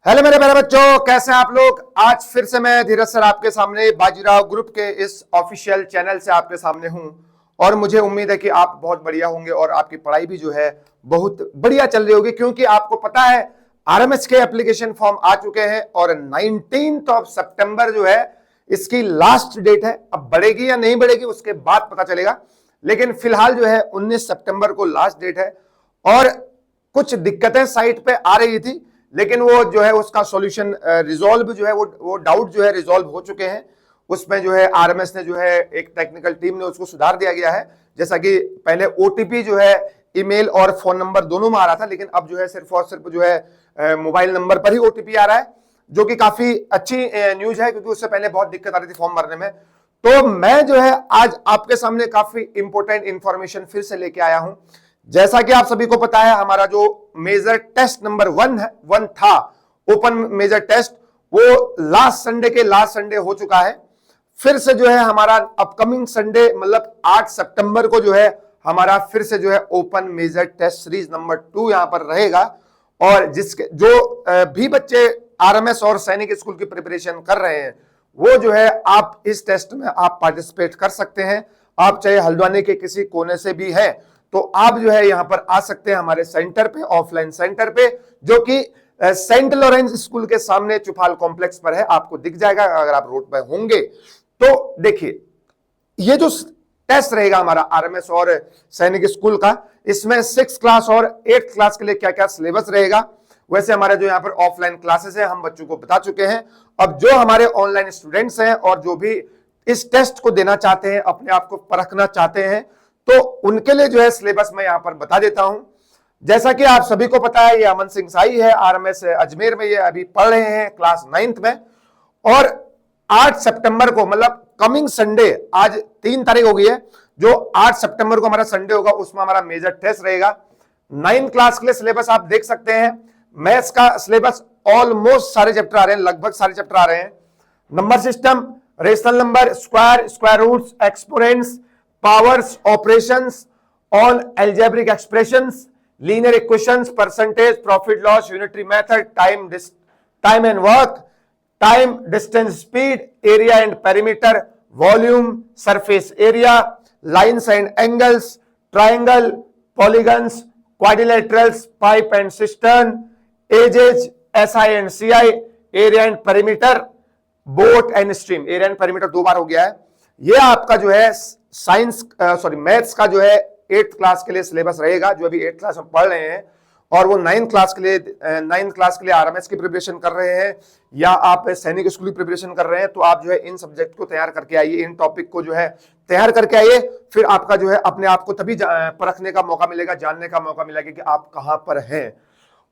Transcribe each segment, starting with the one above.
Hello मेरे प्यारे बच्चों, कैसे हैं आप लोग। आज फिर से मैं धीरज सर आपके सामने बाजीराव ग्रुप के इस ऑफिशियल चैनल से आपके सामने हूं और मुझे उम्मीद है कि आप बहुत बढ़िया होंगे और आपकी पढ़ाई भी जो है बहुत बढ़िया चल रही होगी, क्योंकि आपको पता है आरएमएस के एप्लीकेशन फॉर्म आ चुके हैं और 19 सितंबर जो है इसकी लास्ट डेट है। अब बढ़ेगी या नहीं बढ़ेगी उसके बाद पता चलेगा, लेकिन फिलहाल जो है 19 सितंबर को लास्ट डेट है। और कुछ दिक्कतें साइट पे आ रही थी, लेकिन वो जो है उसका सॉल्यूशन रिजॉल्व जो है वो डाउट जो है रिजॉल्व हो चुके हैं। उसमें जो है आरएमएस ने जो है एक टेक्निकल टीम ने उसको सुधार दिया गया है। जैसा कि पहले ओटीपी जो है ईमेल और फोन नंबर दोनों में आ रहा था, लेकिन अब जो है सिर्फ और सिर्फ जो है मोबाइल नंबर पर ही ओटीपी आ रहा है, जो कि काफी अच्छी न्यूज है, क्योंकि उससे पहले बहुत दिक्कत आ रही थी फॉर्म भरने में। तो मैं जो है आज आपके सामने काफी इंपॉर्टेंट इंफॉर्मेशन फिर से लेके आया हूं। जैसा कि आप सभी को पता है, हमारा जो मेजर टेस्ट नंबर 1 था, ओपन मेजर टेस्ट, वो लास्ट संडे हो चुका है। फिर से जो है हमारा अपकमिंग संडे मतलब 8 सितंबर को जो है हमारा फिर से जो है open major test series number 2 यहां पर रहेगा। और जिसके जो भी बच्चे आरएमएस और सैनिक स्कूल की प्रिपरेशन कर रहे हैं, वो जो है आप इस टेस्ट में आप पार्टिसिपेट कर सकते हैं। आप चाहे हल्द्वानी के किसी कोने से भी हैं तो आप जो है यहां पर आ सकते हैं हमारे सेंटर पे, ऑफलाइन सेंटर पे, जो कि सेंट लॉरेंस स्कूल के सामने चुफाल कॉम्प्लेक्स पर है। आपको दिख जाएगा अगर आप रोड पर होंगे तो। देखिए, ये जो टेस्ट रहेगा हमारा आरएमएस और सैनिक स्कूल का, इसमें 6 क्लास और 8 क्लास के लिए क्या क्या सिलेबस रहेगा। वैसे हमारे जो यहाँ पर ऑफलाइन क्लासेस है हम बच्चों को बता चुके हैं। अब जो हमारे ऑनलाइन स्टूडेंट्स हैं और जो भी इस टेस्ट को देना चाहते हैं, अपने आप को परखना चाहते हैं, तो उनके लिए जो है सिलेबस मैं यहां पर बता देता हूं। जैसा कि आप सभी को पता है, ये अमन सिंह साई है, आरएमएस अजमेर में ये अभी पढ़ रहे हैं क्लास 9th में। और 8 सितंबर को मतलब कमिंग संडे, आज 3 तारीख हो गई है, जो 8 सितंबर को हमारा संडे होगा उसमें हमारा मेजर टेस्ट रहेगा। 9 क्लास के लिए सिलेबस आप देख सकते हैं। मैथ्स का सिलेबस ऑलमोस्ट सारे चैप्टर आ रहे हैं, लगभग सारे चैप्टर आ रहे हैं। Number system, rational number, square roots, exponents, powers, operations on algebraic expressions, linear equations, percentage, profit loss, unitary method, time and work, time, distance, speed, area and perimeter, volume, surface area, lines and angles, triangle, polygons, quadrilaterals, pipe and cistern, edges, SI and CI, area and perimeter, boat and stream। area and perimeter 2 बार हो गया है। ये आपका जो है maths का जो है 8th क्लास के लिए सिलेबस रहेगा, जो अभी 8th क्लास में पढ़ रहे हैं और वो 9th क्लास के लिए आरएमएस की प्रिपरेशन कर रहे हैं, या आप सैनिक स्कूल की प्रिपरेशन कर रहे हैं, तो आप जो है इन सब्जेक्ट को तैयार करके आइए, इन टॉपिक को जो है तैयार करके आइए। फिर आपका जो है अपने आप को तभी परखने का मौका मिलेगा, जानने का मौका मिलेगा कि आप कहां पर हैं।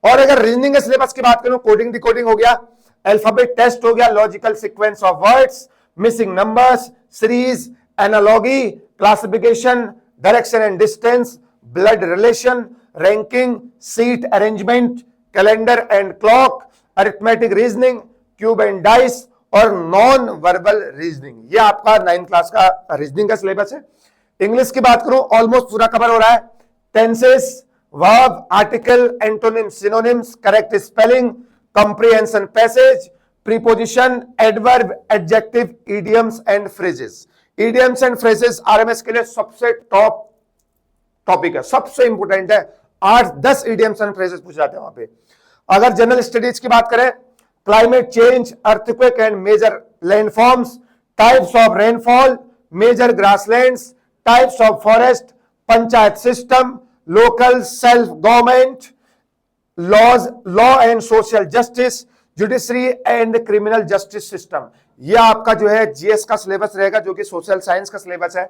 और अगर रीजनिंग के सिलेबस की बात करूं, कोडिंग डिकोडिंग हो गया, अल्फाबेट टेस्ट हो गया, logical sequence of words, missing numbers, series, analogy, classification, direction and distance, blood relation, ranking, seat arrangement, calendar and clock, arithmetic reasoning, cube and dice और non verbal reasoning. ये आपका 9th class का reasoning का syllabus है। English की बात करूं, almost पूरा कवर हो रहा है। Tenses, verb, article, antonym, synonyms, correct spelling, comprehension passage, preposition, adverb, adjective, idioms and phrases. Idioms and phrases RMS के लिए सबसे टॉप टॉपिक है, सबसे इंपोर्टेंट है। 8-10 इडियम्स एंड फ्रेजेस पूछ जाते हैं वहां पे। अगर जनरल स्टडीज की बात करें, climate change, earthquake and major landforms, types of rainfall, major grasslands, types of forest, panchayat system, local self government, law and social justice, judiciary and criminal justice system. यह आपका जो है जीएस का सिलेबस रहेगा, जो कि सोशल साइंस का syllabus है।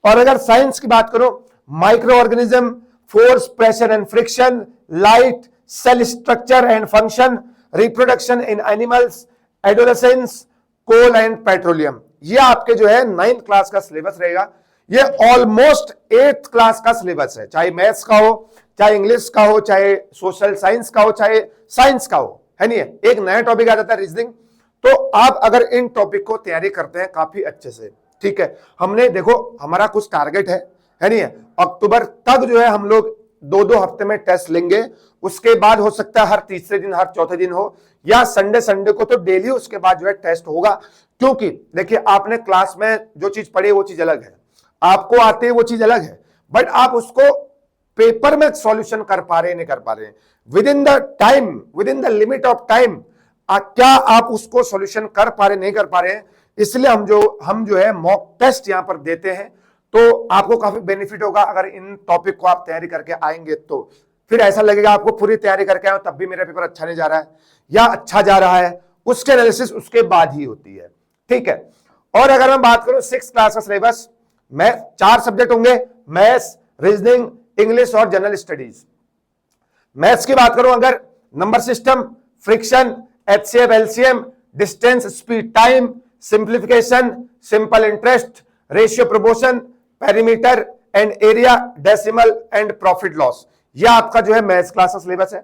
और अगर साइंस की बात करो, micro organism, force, pressure and friction, light, cell structure and function, reproduction in animals, adolescence, coal and petroleum. यह आपके जो है 9th क्लास का सिलेबस रहेगा। यह ऑलमोस्ट 8th क्लास का सिलेबस है, चाहे मैथ्स का हो, चाहे इंग्लिश का हो, चाहे सोशल साइंस का हो, चाहे साइंस का हो, है नहीं है। एक नया टॉपिक आ जाता है रीजनिंग। तो आप अगर इन टॉपिक को तैयारी करते हैं काफी अच्छे से, ठीक है। हमने देखो हमारा कुछ टारगेट है नहीं है, अक्टूबर तक जो है हम लोग 2-2 हफ्ते में टेस्ट लेंगे, उसके बाद हो सकता है हर तीसरे दिन, हर चौथे दिन हो, या संडे को तो डेली उसके बाद जो है टेस्ट होगा। क्योंकि देखिए, आपने क्लास में जो चीज पढ़ी वो चीज अलग है, आपको आते हैं वो चीज अलग है, बट आप उसको पेपर में सॉल्यूशन कर पा रहे हैं नहीं कर पा रहे हैं, with in the time, with in the limit of time, क्या आप उसको सॉल्यूशन कर पा रहे नहीं कर पा रहे हैं। इसलिए हम जो है मॉक टेस्ट यहां पर देते हैं, तो आपको काफी बेनिफिट होगा अगर इन टॉपिक को आप तैयारी करके आएंगे। तो फिर ऐसा लगेगा आपको पूरी तैयारी करके आए तब भी मेरा पेपर अच्छा नहीं जा रहा है या अच्छा जा रहा है, उसके एनालिसिस उसके बाद ही होती है, ठीक है। और अगर मैं बात करूं 6th क्लास का सिलेबस में 4 सब्जेक्ट होंगे, मैथ्स, रीजनिंग, इंग्लिश और जनरल स्टडीज। मैथ्स की बात करूं अगर, number system, friction, HCF, LCM, distance, speed, time, simplification, simple interest, ratio proportion, perimeter and area, decimal and profit loss. यह आपका जो है मैथ्स क्लास का सिलेबस है,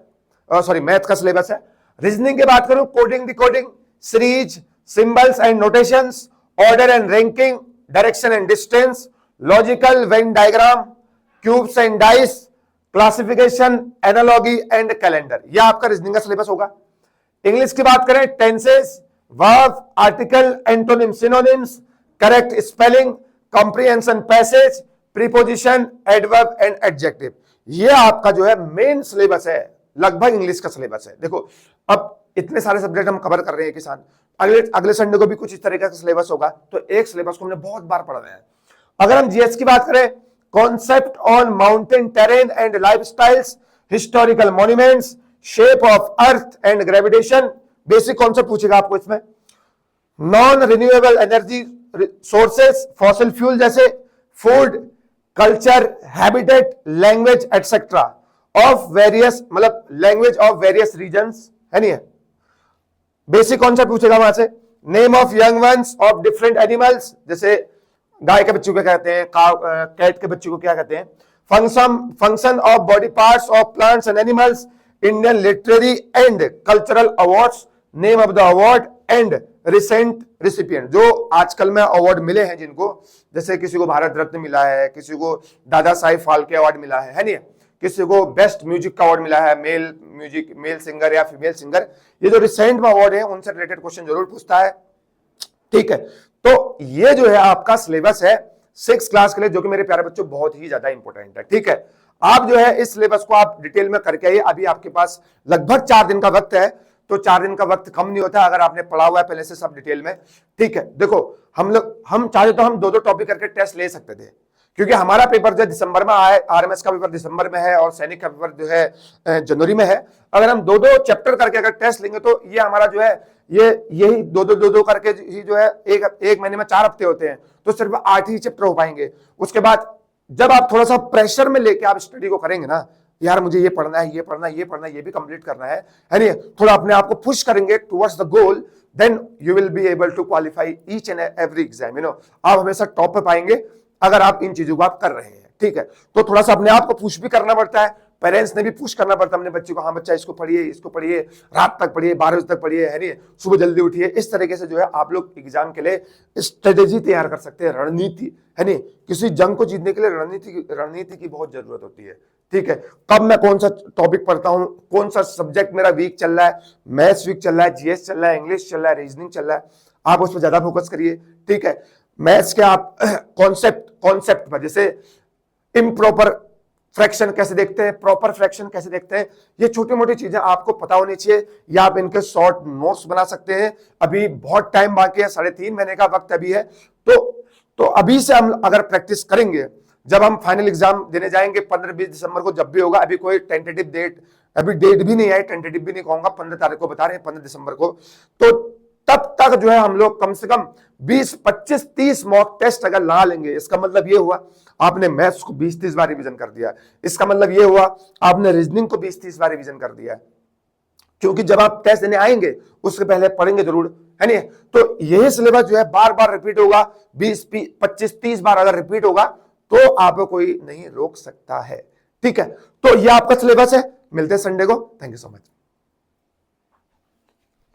सॉरी मैथ का सिलेबस है। रीजनिंग की बात करूं, coding, decoding, series, symbols and notations, order and ranking, direction and distance, logical Venn diagram, cubes and dice, classification, analogy and calendar. यह आपका रीजनिंग का सिलेबस होगा। इंग्लिश की बात करें, tenses, verb, article, antonym, synonyms, correct spelling, comprehension passage, preposition, adverb and adjective. ये आपका जो है मेन सिलेबस है, लगभग इंग्लिश का सिलेबस है। देखो, अब इतने सारे सब्जेक्ट हम कवर कर रहे हैं किसान, अगले संडे को भी कुछ इस तरीके का सिलेबस होगा, तो एक सिलेबस को हमने बहुत बार पढ़ रहे हैं। अगर हम जीएस की बात करें, concept on mountain terrain and lifestyles, historical monuments, shape of earth and gravitation, basic concept पूछेगा आपको इसमें। Non renewable energy sources, fossil fuel जैसे, food, culture, habitat, language etcetera of various, मतलब लैंग्वेज ऑफ वेरियस रीजन्स, है नहीं है, basic concept पूछेगा वहां से। Name of young ones of different animals, जैसे गाय के बच्चों को क्या कहते हैं, कैट के बच्चों को क्या कहते हैं। Function of body parts of plants and animals, Indian literary and cultural awards, name of the award and recent recipient. जो आजकल में अवार्ड मिले हैं जिनको, जैसे किसी को भारत रत्न मिला है, किसी को दादा साहिब फाल्के अवार्ड मिला है नहीं, किसी को बेस्ट म्यूजिक का अवार्ड मिला है, मेल सिंगर या फीमेल सिंगर। ये जो रिसेंट में अवार्ड है उनसे रिलेटेड क्वेश्चन जरूर पूछता है, ठीक है। तो ये जो है आपका सिलेबस है 6th क्लास के लिए, जो कि मेरे प्यारे बच्चों बहुत ही ज्यादा इंपॉर्टेंट है, ठीक है। आप जो है इस सिलेबस को आप डिटेल में करके आइए। अभी आपके पास लगभग 4 दिन का वक्त है, तो 4 दिन का वक्त कम नहीं होता अगर आपने पढ़ा हुआ है पहले से सब डिटेल में, ठीक है। देखो, हम चाहे तो हम 2-2 टॉपिक करके टेस्ट ले सकते थे, क्योंकि हमारा पेपर जो दिसंबर में आया, आरएमएस का पेपर दिसंबर में है और सैनिक का पेपर जो है जनवरी में है। अगर हम 2-2 चैप्टर करके अगर टेस्ट लेंगे तो ये हमारा जो है यही 2-2 करके ही जो है एक महीने में 4 हफ्ते होते हैं, तो सिर्फ 8 ही चैप्टर हो पाएंगे। उसके बाद जब आप थोड़ा सा प्रेशर में लेके आप स्टडी को करेंगे ना, यार मुझे ये पढ़ना है, ये पढ़ना है, ये पढ़ना है, ये भी कंप्लीट करना है नहीं, थोड़ा अपने आप को पुश करेंगे towards the goal, then you will be able to qualify each and every exam. आप हमेशा टॉप पे पाएंगे अगर आप इन चीजों को आप कर रहे हैं, ठीक है। तो थोड़ा सा अपने आप को पुश भी करना पड़ता है, पेरेंट्स ने भी पुश करना पड़ता है अपने बच्चे को, हाँ बच्चा इसको पढ़िए, रात तक पढ़िए, 12 बजे तक पढ़िए, है नहीं, सुबह जल्दी उठिए। इस तरीके से जो है आप लोग एग्जाम के लिए स्ट्रेटेजी तैयार कर सकते हैं, रणनीति, है नहीं। किसी जंग को जीतने के लिए रणनीति की बहुत जरूरत होती है, ठीक है। कब मैं कौन सा टॉपिक पढ़ता हूं, कौन सा सब्जेक्ट मेरा वीक चल रहा है, मैथ्स वीक चल रहा है, जीएस चल रहा है, इंग्लिश चल रहा है, रीजनिंग चल रहा है, आप उस पर ज्यादा फोकस करिए, ठीक है। मैथ्स के आप कॉन्सेप्ट पर, जैसे इम्प्रॉपर फ्रैक्शन कैसे देखते हैं, प्रॉपर फ्रैक्शन कैसे देखते हैं, ये छोटी मोटी चीजें आपको पता होनी चाहिए, या आप इनके शॉर्ट नोट्स बना सकते हैं। अभी बहुत टाइम बाकी है, 3.5 महीने का वक्त अभी है, तो अभी से हम अगर प्रैक्टिस करेंगे, जब हम फाइनल एग्जाम देने जाएंगे 15-20 दिसंबर को, जब भी होगा, अभी कोई टेंटेटिव डेट, अभी डेट भी नहीं आई, टेंटेटिव भी नहीं कहूंगा, 15 तारीख को बता रहे हैं, 15 दिसंबर को, तो तब तक जो है हम लोग कम से कम 20, 25, 30 मॉक टेस्ट अगर ला लेंगे, इसका मतलब ये हुआ आपने मैथ्स को 20-30 बार रिवीजन कर दिया, इसका मतलब ये हुआ आपने रीजनिंग को 20-30 बार रिवीजन कर दिया, क्योंकि जब आप टेस्ट देने आएंगे उसके पहले पढ़ेंगे जरूर, है नहीं। तो यही सिलेबस जो है बार बार रिपीट होगा, 20, 25, 30 बार अगर रिपीट होगा तो आपको कोई नहीं रोक सकता है, ठीक है। तो ये आपका सिलेबस है, मिलते हैं संडे को, थैंक यू सो मच।